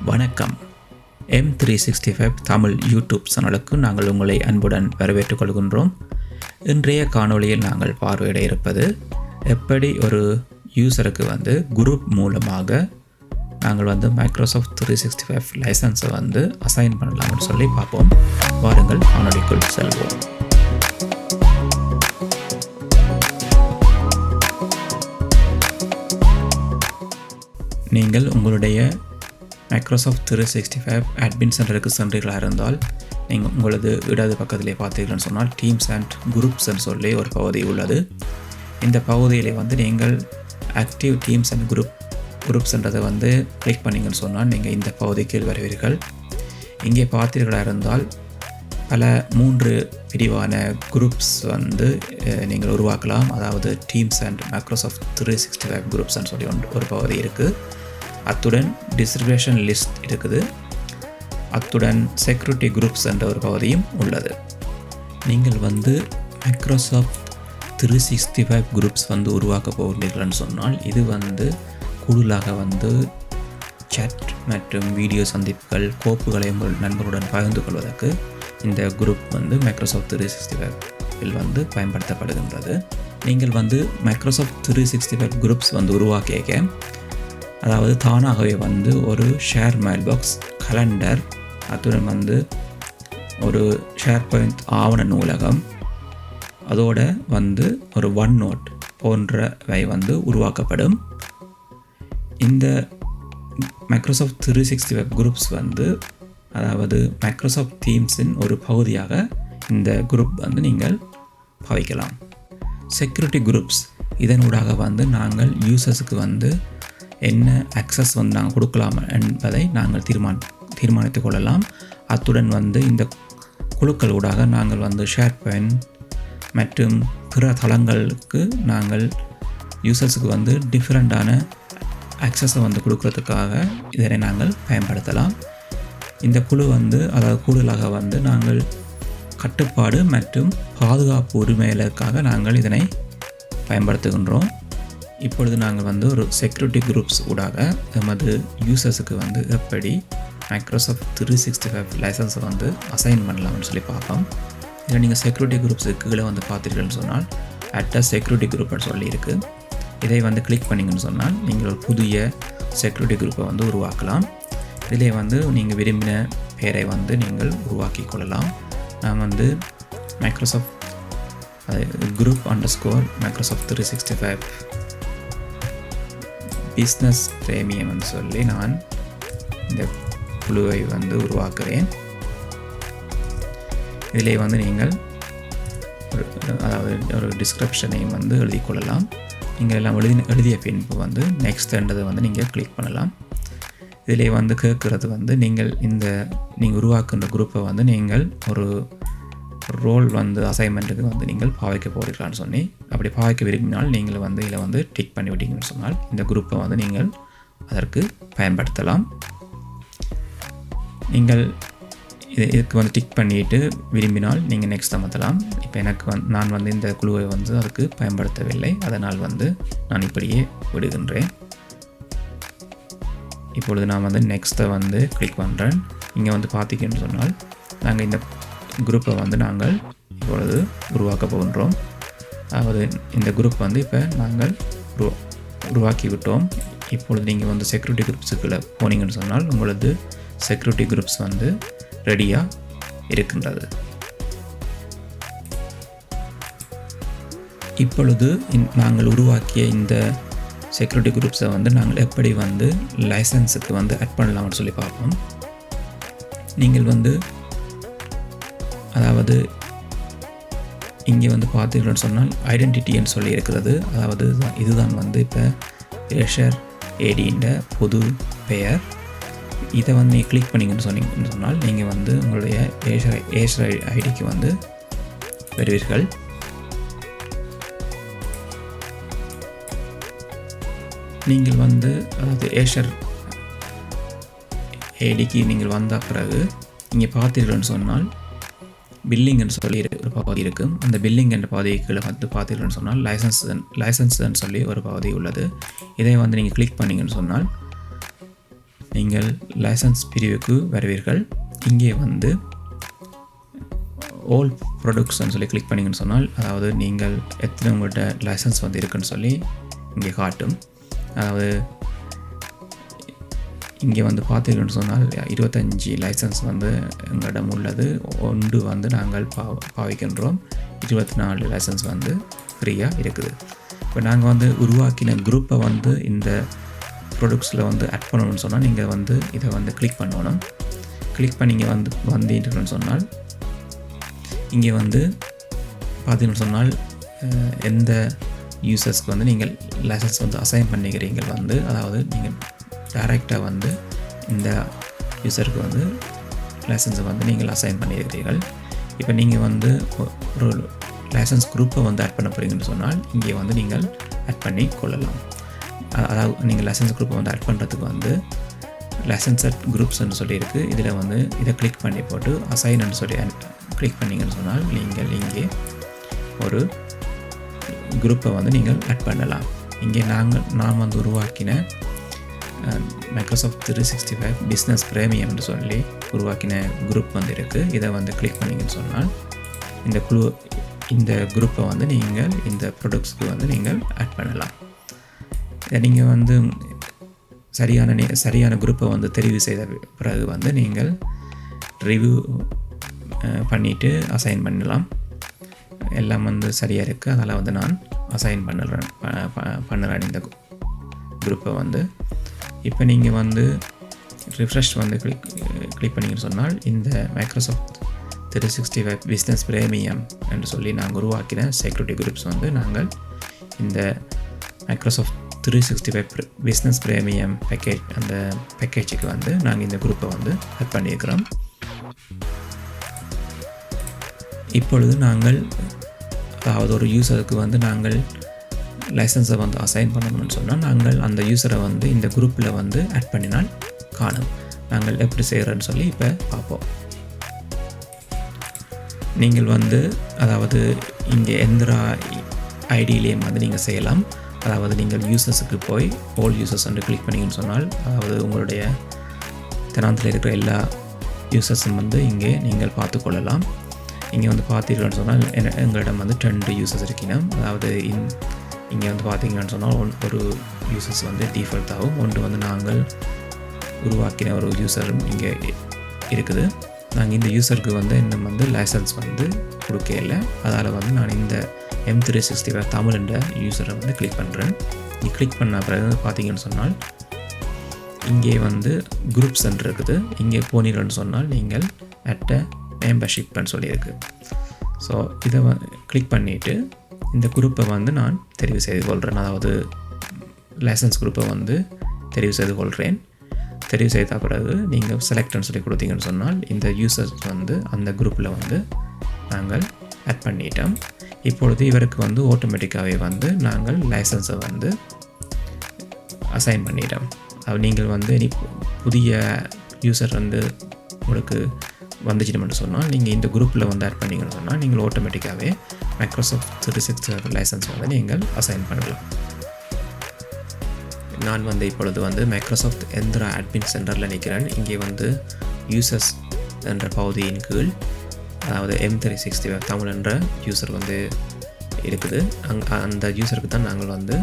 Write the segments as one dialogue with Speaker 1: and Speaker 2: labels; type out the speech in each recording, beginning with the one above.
Speaker 1: வணக்கம். M365 Tamil YouTube சேனலுக்கு நாங்கள் உங்களை அன்புடன் வரவேற்றுக் கொள்கின்றோம். இன்றைய காணொளியில் நாங்கள் பார்வையிட இருப்பது எப்படி ஒரு யூசருக்கு குரூப் மூலமாக நாங்கள் மைக்ரோசாஃப்ட் 365 லைசன்ஸை அசைன் பண்ணலாம்னு சொல்லி பார்ப்போம். வாருங்கள் காணொளிக்குள் செல்வோம். நீங்கள் உங்களுடைய மைக்ரோசாஃப்ட் 365 அட்மின் சென்டருக்கு சென்றீர்களாக இருந்தால் நீங்கள் உங்களது இடது பக்கத்திலே பார்த்தீர்கள்னு சொன்னால் டீம்ஸ் அண்ட் குரூப்ஸ்ன்னு சொல்லி ஒரு பகுதி உள்ளது. இந்த பகுதியில் நீங்கள் ஆக்டிவ் டீம்ஸ் அண்ட் குரூப்ஸ்ன்றதை கிளிக் பண்ணிங்கன்னு சொன்னால் நீங்கள் இந்த பகுதிக்கு வருவீர்கள். இங்கே பார்த்தீர்களாக இருந்தால் பல 3 பிரிவான குரூப்ஸ் நீங்கள் உருவாக்கலாம். அதாவது டீம்ஸ் அண்ட் மைக்ரோசாஃப்ட் 365 குரூப்ஸ்ன்னு சொல்லி ஒரு பகுதி இருக்குது. அத்துடன் டிஸ்ட்ரிபியூஷன் லிஸ்ட் இருக்குது. அத்துடன் செக்யூரிட்டி குரூப்ஸ் என்ற ஒரு பகுதியும் உள்ளது. நீங்கள் மைக்ரோசாஃப்ட் 365 குரூப்ஸ் உருவாக்க போகிறீர்கள்னு சொன்னால் இது கூடுதலாக சேட் மற்றும் வீடியோ சந்திப்புகள் கோப்புகளை உங்கள் நண்பர்களுடன் பகிர்ந்து கொள்வதற்கு இந்த குரூப் மைக்ரோசாஃப்ட் 365 பயன்படுத்தப்படுகின்றது. நீங்கள் மைக்ரோசாஃப்ட் 365 குரூப்ஸ் உருவாக்கிய அதாவது தானாகவே ஒரு ஷேர் மெயில் பாக்ஸ், கலண்டர், அத்துடன் ஒரு ஷேர் பாயிண்ட் ஆவண நூலகம், அதோட ஒரு ஒன் நோட் போன்றவை உருவாக்கப்படும். இந்த மைக்ரோசாஃப்ட் 365 குரூப்ஸ் அதாவது மைக்ரோசாஃப்ட் தீம்ஸின் ஒரு பகுதியாக இந்த குரூப் நீங்கள் பாவிக்கலாம். செக்யூரிட்டி குரூப்ஸ் இதனூடாக நாங்கள் யூசர்ஸுக்கு என்ன அக்சஸ் நாங்கள் கொடுக்கலாம் என்பதை நாங்கள் தீர்மானித்து கொள்ளலாம். அத்துடன் இந்த குழுக்களூடாக நாங்கள் ஷேர் பாயிண்ட் மற்றும் பிற தளங்களுக்கு நாங்கள் யூசர்ஸுக்கு டிஃப்ரெண்ட்டான அக்சஸை கொடுக்கறதுக்காக இதனை நாங்கள் பயன்படுத்தலாம். இந்த குழு அதாவது கூடுதலாக நாங்கள் கட்டுப்பாடு மற்றும் பாதுகாப்பு உரிமைகளுக்காக நாங்கள் இதனை பயன்படுத்துகின்றோம். இப்பொழுது நாங்கள் ஒரு செக்யூரிட்டி குரூப்ஸ் ஊடாக எமது யூசர்ஸுக்கு எப்படி மைக்ரோசாஃப்ட் 365 லைசன்ஸை அசைன் பண்ணலாம்னு சொல்லி பார்ப்போம். இதில் நீங்கள் செக்யூரிட்டி குரூப்ஸுக்கு கீழே பார்த்தீர்கள்னு சொன்னால் செக்யூரிட்டி குரூப்னு சொல்லி இருக்குது. இதை கிளிக் பண்ணிங்கன்னு சொன்னால் நீங்கள் ஒரு புதிய செக்யூரிட்டி குரூப்பை உருவாக்கலாம். இதிலே நீங்கள் விரும்பின பெயரை நீங்கள் உருவாக்கி கொள்ளலாம். நான் Microsoft group _ Microsoft 365 business premium சொல்லி நான் இந்த குழுவை உருவாக்குறேன். இதிலே நீங்கள் ஒரு டிஸ்கிரிப்ஷனையும் எழுதி கொள்ளலாம். நீங்கள் எல்லாம் எழுதிய பின்பு நெக்ஸ்ட்ன்றதை நீங்கள் கிளிக் பண்ணலாம். இதிலே கேட்குறது நீங்கள் உருவாக்குன்ற குரூப்பை நீங்கள் ஒரு ரோல் அசைன்மெண்ட்டுக்கு நீங்கள் பாவிக்க போகிறீர்களான்னு சொல்லி அப்படி பாவிக்க விரும்பினால் நீங்கள் இதில் டிக் பண்ணி விட்டீங்கன்னு சொன்னால் இந்த குரூப்பை நீங்கள் அதற்கு பயன்படுத்தலாம். நீங்கள் இதுக்கு டிக் பண்ணிவிட்டு விரும்பினால் நீங்கள் நெக்ஸ்ட் அமர்த்தலாம். இப்போ எனக்கு நான் இந்த குழுவை அதுக்கு பயன்படுத்தவில்லை. அதனால் நான் இப்படியே விடுகின்றேன். இப்பொழுது நான் நெக்ஸ்ட்டை கிளிக் பண்ணுறேன். இங்கே பார்த்தீங்கன்னு சொன்னால் நாங்கள் இந்த குரூப்பை நாங்கள் இப்பொழுது உருவாக்க போகின்றோம். அதாவது இந்த குரூப் இப்போ நாங்கள் உருவாக்கி விட்டோம். இப்பொழுது நீங்கள் செக்யூரிட்டி குரூப்ஸுக்குள்ளே போனீங்கன்னு சொன்னால் உங்களது செக்யூரிட்டி குரூப்ஸ் ரெடியாக இருக்கின்றது. இப்பொழுது நாங்கள் உருவாக்கிய இந்த செக்யூரிட்டி குரூப்ஸை நாங்கள் எப்படி லைசன்ஸுக்கு ஆட் பண்ணலாம்னு சொல்லி பார்ப்போம். நீங்கள் அதாவது இங்கே பார்த்தீங்கன்னு சொன்னால் ஐடென்டிட்டின்னு சொல்லி இருக்கிறது. அதாவது இதுதான் இப்போ ஏஷர் ஏடின்ற பொது பெயர். இதை நீங்கள் கிளிக் பண்ணிங்கன்னு சொன்னால் நீங்கள் உங்களுடைய ஏஷர் ஐடிக்கு வருவீர்கள். நீங்கள் அதாவது ஏஷர் ஏடிக்கு நீங்கள் வந்த பிறகு இங்கே பார்த்தீர்கள்னு சொன்னால் பில்லிங்னு சொல்லி ஒரு பகுதி இருக்குது. அந்த பில்லிங் என்ற பகுதிக்குள்ளே பார்த்தீர்கள்னு சொன்னால் லைசன்ஸ்ன்னு சொல்லி ஒரு பகுதி உள்ளது. இதை நீங்கள் கிளிக் பண்ணிங்கன்னு சொன்னால் நீங்கள் லைசன்ஸ் பிரிவுக்கு வருவீர்கள். இங்கே வந்து all ப்ராடக்ட்ஸ்ன்னு சொல்லி கிளிக் பண்ணிங்கன்னு சொன்னால், அதாவது நீங்கள் எத்தனை உங்கள்கிட்ட லைசன்ஸ் வந்து இருக்குன்னு சொல்லி இங்கே காட்டும். அதாவது இங்கே வந்து பார்த்தீங்கன்னு சொன்னால் 25 லைசன்ஸ் வந்து எங்களிடம் உள்ளது. 1 வந்து நாங்கள் பாவிக்கின்றோம். 24 லைசன்ஸ் வந்து ஃப்ரீயாக இருக்குது. இப்போ நாங்கள் வந்து உருவாக்கின குரூப்பை வந்து இந்த ப்ராடக்ட்ஸில் வந்து ஆட் பண்ணணும்னு சொன்னால் நீங்கள் வந்து இதை வந்து கிளிக் பண்ணணும். கிளிக் பண்ணி இங்கே வந்துட்டுன்னு சொன்னால் இங்கே வந்து பார்த்தீங்கன்னு சொன்னால் எந்த யூசர்ஸ்க்கு வந்து நீங்கள் லைசன்ஸ் வந்து அசைன் பண்ணிக்கிறீங்க வந்து, அதாவது நீங்கள் டைரெக்டாக வந்து இந்த யூசருக்கு வந்து லைசன்ஸை வந்து நீங்கள் அசைன் பண்ணியிருக்கிறீர்கள். இப்போ நீங்கள் வந்து ஒரு லைசன்ஸ் குரூப்பை வந்து ஆட் பண்ண போகிறீங்கன்னு சொன்னால் இங்கே வந்து நீங்கள் ஆட் பண்ணி கொள்ளலாம். அதாவது நீங்கள் லைசன்ஸ் குரூப்பை வந்து ஆட் பண்ணுறதுக்கு வந்து லைசன்ஸ் அட் குரூப்ஸ்ன்னு சொல்லியிருக்கு. இதில் வந்து இதை கிளிக் பண்ணி போட்டு அசைன்னு சொல்லி கிளிக் பண்ணிங்கன்னு சொன்னால் நீங்கள் இங்கே ஒரு குரூப்பை வந்து நீங்கள் ஆட் பண்ணலாம். இங்கே நான் வந்து உருவாக்கின மைக்ரோசாஃப்ட் 365 பிஸ்னஸ் பிரீமியம்னு சொல்லி உருவாக்கின குரூப் வந்து இருக்குது. இதை வந்து கிளிக் பண்ணிங்கன்னு சொன்னால் இந்த குரூப்பை வந்து நீங்கள் இந்த ப்ராடக்ட்ஸ்க்கு வந்து நீங்கள் ஆட் பண்ணலாம். இதை நீங்கள் வந்து சரியான குரூப்பை வந்து தெரிவு செய்த பிறகு வந்து நீங்கள் ரிவ்யூ பண்ணிவிட்டு அசைன் பண்ணலாம். எல்லாம் வந்து சரியாக இருக்குது. அதனால் வந்து நான் அசைன் பண்ணுறேன் இந்த குரூப்பை வந்து. இப்போ நீங்கள் வந்து ரிஃப்ரெஷ் வந்து கிளிக் பண்ணிங்கன்னு சொன்னால் இந்த மைக்ரோசாஃப்ட் 365 பிஸ்னஸ் பிரீமியம் என்று சொல்லி நாங்கள் உருவாக்கின செக்யூரிட்டி குரூப்ஸ் வந்து நாங்கள் இந்த மைக்ரோசாஃப்ட் 365 பிஸ்னஸ் பிரீமியம் பேக்கேஜ், அந்த பேக்கேஜுக்கு வந்து நாங்கள் இந்த குரூப்பை வந்து ஆட் பண்ணியிருக்கிறோம். இப்பொழுது நாங்கள் அதாவது ஒரு யூசருக்கு வந்து நாங்கள் லைசன்ஸை வந்து அசைன் பண்ணணும்னு சொன்னால் நாங்கள் அந்த யூசரை வந்து இந்த குரூப்பில் வந்து ஆட் பண்ணினால் காணும். நாங்கள் எப்படி செய்கிறோன்னு சொல்லி இப்போ பார்ப்போம். நீங்கள் வந்து அதாவது இங்கே எந்த ஐடியிலையும் வந்து நீங்கள் செய்யலாம். அதாவது நீங்கள் யூசர்ஸுக்கு போய் ஆல் யூசர்ஸ் வந்து கிளிக் பண்ணிங்கன்னு சொன்னால், அதாவது உங்களுடைய தினத்தில் இருக்கிற எல்லா யூசர்ஸும் வந்து இங்கே நீங்கள் பார்த்து கொள்ளலாம். இங்கே வந்து பார்த்தீங்கன்னு சொன்னால் எங்களிடம் வந்து 2 யூசர்ஸ் இருக்கணும். அதாவது இங்கே வந்து பார்த்தீங்கன்னு சொன்னால் ஒரு யூசர்ஸ் வந்து டிஃபால்ட்டாகவும், ஒன்று வந்து நாங்கள் உருவாக்கின ஒரு யூசரும் இங்கே இருக்குது. நாங்கள் இந்த யூசருக்கு வந்து இன்னும் வந்து லைசன்ஸ் வந்து கொடுக்க இல்லை. அதால் வந்து நான் இந்த M365 தமிழ் என்ற யூசரை வந்து கிளிக் பண்ணுறேன். இங்கே கிளிக் பண்ண பிறகு பார்த்தீங்கன்னு சொன்னால் இங்கே வந்து குரூப்ஸ் இருக்குது. இங்கே போனீங்கன்னு சொன்னால் நீங்கள் அட் மெம்பர்ஷிப்னு சொல்லியிருக்கு. ஸோ இதை கிளிக் பண்ணிவிட்டு இந்த குரூப்பை வந்து நான் தெரிவு செய்து கொள்கிறேன். அதாவது லைசன்ஸ் குரூப்பை வந்து தெரிவு செய்து கொள்கிறேன். தெரிவு செய்த பிறகு நீங்கள் செலக்ட்னு சொல்லி கொடுத்தீங்கன்னு சொன்னால் இந்த யூசர்ஸ் வந்து அந்த குரூப்பில் வந்து நாங்கள் ஆட் பண்ணிட்டோம். இப்பொழுது இவருக்கு வந்து ஆட்டோமேட்டிக்காகவே வந்து நாங்கள் லைசன்ஸை வந்து அசைன் பண்ணிட்டோம். நீங்கள் வந்து இனி புதிய யூசர் வந்து உங்களுக்கு வந்துச்சுன்னு சொன்னால் நீங்கள் இந்த குரூப்பில் வந்து ஆட் பண்ணிங்கன்னு சொன்னால் நீங்கள் ஆட்டோமேட்டிக்காகவே மைக்ரோசாஃப்ட் 365 லைசன்ஸ் வந்து நீங்கள் அசைன் பண்ணலாம். நான் வந்து இப்பொழுது வந்து மைக்ரோசாஃப்ட் எந்திரா அட்மின் சென்டரில் நிற்கிறேன். இங்கே வந்து யூசர்ஸ் என்ற பகுதியின் கீழ் அதாவது M365 தமிழ் என்ற யூசர் வந்து இருக்குது. அந்த யூசருக்கு தான் நாங்கள் வந்து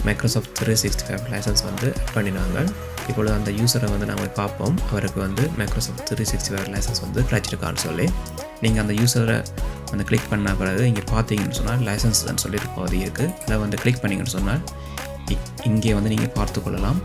Speaker 1: மைக்ரோசாஃப்ட் 365 லைசன்ஸ் வந்து ஆட் பண்ணினாங்க. இப்பொழுது அந்த யூசரை வந்து நாங்கள் பார்ப்போம். அவருக்கு வந்து மைக்ரோசாஃப்ட் 365 லைசன்ஸ் வந்து கிடைச்சிருக்கான்னு சொல்லி நீங்கள் அந்த யூசரை வந்து கிளிக் பண்ண பிறகு இங்கே பார்த்தீங்கன்னு சொன்னால் லைசன்ஸ்ன்னு சொல்லி ஒரு பகுதி இருக்குது. அதை வந்து கிளிக் பண்ணிங்கன்னு சொன்னால் இங்கே வந்து நீங்கள் பார்த்து கொள்ளலாம்.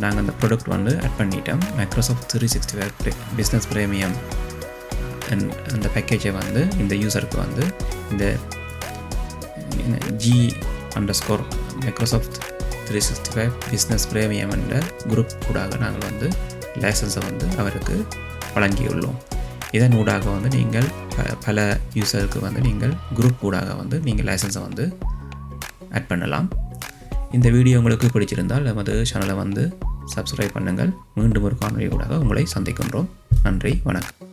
Speaker 1: நாங்கள் அந்த ப்ராடக்ட் வந்து ஆட் பண்ணிட்டோம். மைக்ரோசாஃப்ட் 365 பிஸ்னஸ் பிரீமியம் அந்த பேக்கேஜை வந்து இந்த யூசருக்கு வந்து இந்த G_ மைக்ரோசாஃப்ட் 365 பிஸ்னஸ் பிரீமியம் என்ற குரூப் ஊடாக நாங்கள் வந்து லைசன்ஸை வந்து அவருக்கு வழங்கியுள்ளோம். இதன் ஊடாக வந்து நீங்கள் பல யூசருக்கு வந்து நீங்கள் குரூப் ஊடாக வந்து நீங்கள் லைசன்ஸை வந்து ஆட் பண்ணலாம். இந்த வீடியோ உங்களுக்கு பிடிச்சிருந்தால் நமது சேனலை வந்து சப்ஸ்கிரைப் பண்ணுங்கள். மீண்டும் ஒரு காணொளி ஊடாக உங்களை சந்திக்கின்றோம். நன்றி, வணக்கம்.